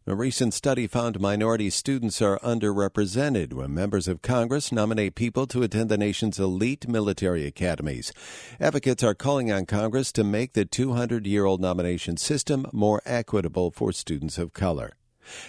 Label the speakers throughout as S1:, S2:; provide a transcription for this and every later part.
S1: A recent study found minority students are underrepresented when members of Congress nominate people to attend the nation's elite military academies. Advocates are calling on Congress to make the 200-year-old nomination system more equitable for students of color.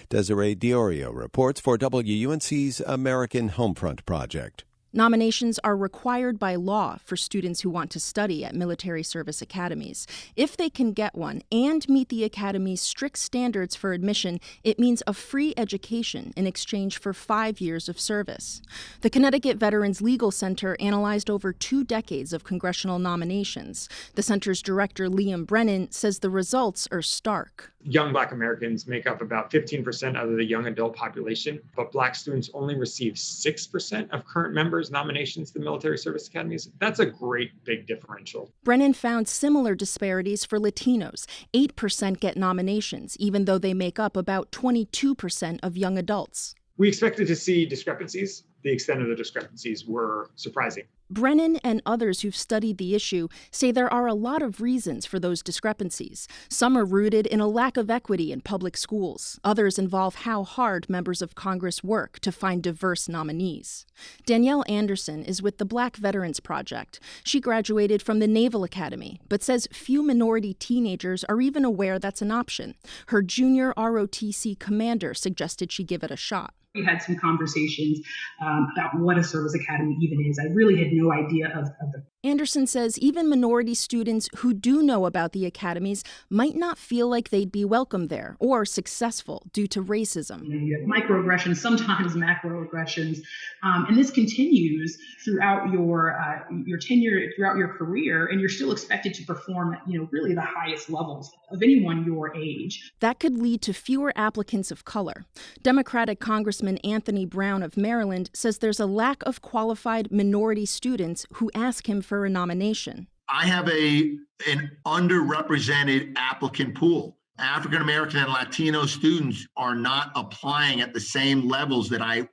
S1: Desiree Diorio reports for WUNC's American Homefront Project.
S2: Nominations are required by law for students who want to study at military service academies. If they can get one and meet the academy's strict standards for admission, it means a free education in exchange for 5 years of service. The Connecticut Veterans Legal Center analyzed over 2 decades of congressional nominations. The center's director, Liam Brennan, says the results are stark.
S3: Young Black Americans make up about 15% of the young adult population, but Black students only receive 6% of current members' nominations to military service academies. That's a great big differential.
S2: Brennan found similar disparities for Latinos. 8% get nominations, even though they make up about 22% of young adults.
S3: We expected to see discrepancies. The extent of the discrepancies were surprising.
S2: Brennan and others who've studied the issue say there are a lot of reasons for those discrepancies. Some are rooted in a lack of equity in public schools. Others involve how hard members of Congress work to find diverse nominees. Danielle Anderson is with the Black Veterans Project. She graduated from the Naval Academy, but says few minority teenagers are even aware that's an option. Her junior ROTC commander suggested she give it a shot.
S4: We had some conversations about what a service academy even is. I really had no idea of the.
S2: Anderson says even minority students who do know about the academies might not feel like they'd be welcome there or successful due to racism.
S4: You have microaggressions, sometimes macroaggressions, and this continues throughout your tenure, throughout your career, and you're still expected to perform at really the highest levels of anyone your age.
S2: That could lead to fewer applicants of color. Democratic Congressman Anthony Brown of Maryland says there's a lack of qualified minority students who ask him for a nomination.
S5: I have an underrepresented applicant pool. African American and Latino students are not applying at the same levels that I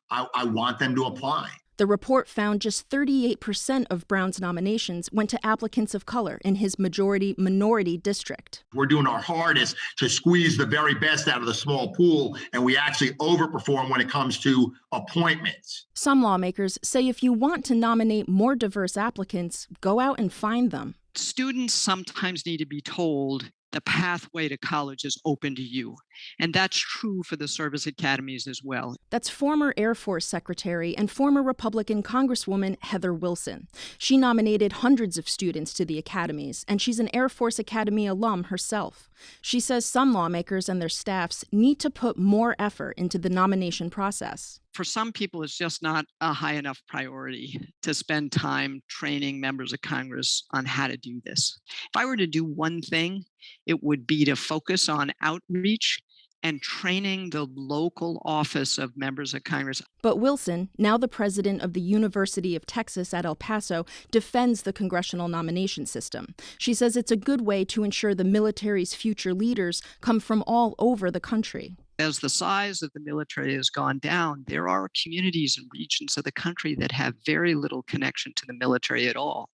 S5: want them to apply.
S2: The report found just 38% of Brown's nominations went to applicants of color in his majority-minority district.
S5: We're doing our hardest to squeeze the very best out of the small pool, and we actually overperform when it comes to appointments.
S2: Some lawmakers say if you want to nominate more diverse applicants, go out and find them.
S6: Students sometimes need to be told the pathway to college is open to you. And that's true for the service academies as well.
S2: That's former Air Force Secretary and former Republican Congresswoman Heather Wilson. She nominated hundreds of students to the academies, and she's an Air Force Academy alum herself. She says some lawmakers and their staffs need to put more effort into the nomination process.
S6: For some people, it's just not a high enough priority to spend time training members of Congress on how to do this. If I were to do one thing, it would be to focus on outreach and training the local office of members of Congress.
S2: But Wilson, now the president of the University of Texas at El Paso, defends the congressional nomination system. She says it's a good way to ensure the military's future leaders come from all over the country.
S6: As the size of the military has gone down, there are communities and regions of the country that have very little connection to the military at all.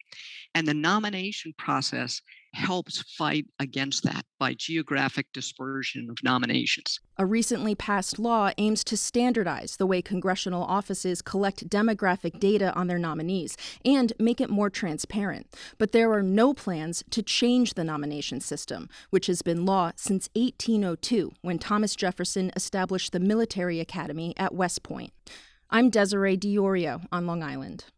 S6: And the nomination process helps fight against that by geographic dispersion of nominations.
S2: A recently passed law aims to standardize the way congressional offices collect demographic data on their nominees and make it more transparent. But there are no plans to change the nomination system, which has been law since 1802, when Thomas Jefferson established the Military Academy at West Point. I'm Desiree Diorio on Long Island.